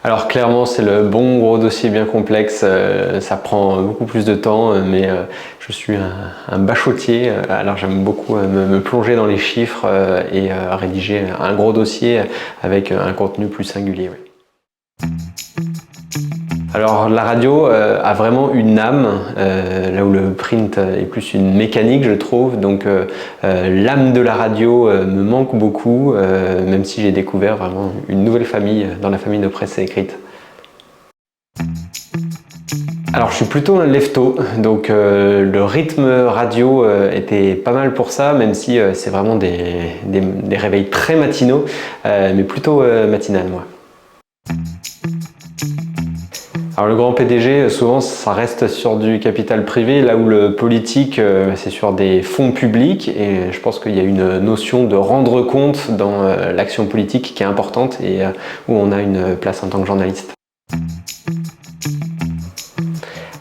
Alors clairement, c'est le bon gros dossier bien complexe, ça prend beaucoup plus de temps, mais je suis un bachotier, alors j'aime beaucoup me plonger dans les chiffres et rédiger un gros dossier avec un contenu plus singulier. Oui. Alors la radio a vraiment une âme, là où le print est plus une mécanique je trouve, donc l'âme de la radio me manque beaucoup, même si j'ai découvert vraiment une nouvelle famille dans la famille de presse écrite. Alors je suis plutôt un lève-tôt, donc le rythme radio était pas mal pour ça, même si c'est vraiment des réveils très matinaux, mais plutôt matinal moi. Alors le grand PDG, souvent ça reste sur du capital privé, là où le politique c'est sur des fonds publics, et je pense qu'il y a une notion de rendre compte dans l'action politique qui est importante et où on a une place en tant que journaliste.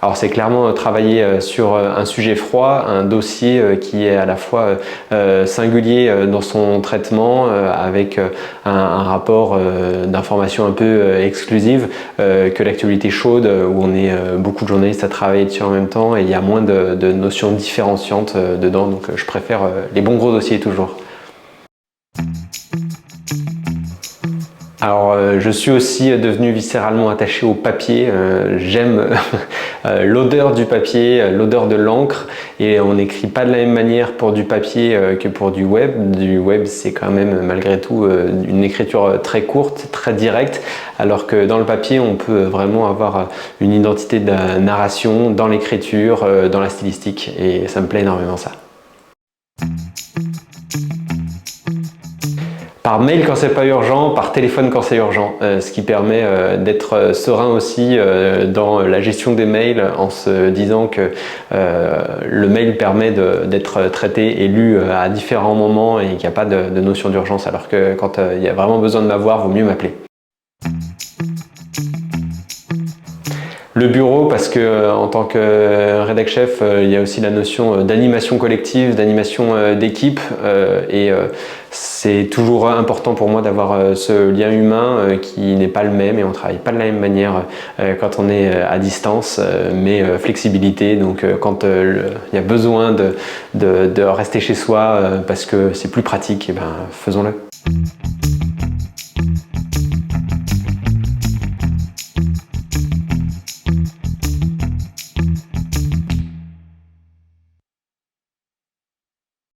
Alors c'est clairement travailler sur un sujet froid, un dossier qui est à la fois singulier dans son traitement, avec un rapport d'information un peu exclusive, que l'actualité chaude où on est beaucoup de journalistes à travailler dessus en même temps et il y a moins de notions différenciantes dedans, donc je préfère les bons gros dossiers toujours. Alors je suis aussi devenu viscéralement attaché au papier, j'aime l'odeur du papier, l'odeur de l'encre, et on n'écrit pas de la même manière pour du papier que pour du web. Du web c'est quand même malgré tout une écriture très courte, très directe, alors que dans le papier on peut vraiment avoir une identité de narration dans l'écriture, dans la stylistique, et ça me plaît énormément ça. Par mail quand c'est pas urgent, par téléphone quand c'est urgent, ce qui permet d'être serein aussi dans la gestion des mails en se disant que le mail permet d'être traité et lu à différents moments et qu'il n'y a pas de notion d'urgence, alors que quand il y a vraiment besoin de m'avoir, vaut mieux m'appeler. Le bureau, parce que en tant que rédac chef, il y a aussi la notion d'animation collective, d'animation d'équipe, et c'est toujours important pour moi d'avoir ce lien humain qui n'est pas le même, et on ne travaille pas de la même manière quand on est à distance, mais flexibilité, donc quand il y a besoin de rester chez soi parce que c'est plus pratique, et ben faisons-le.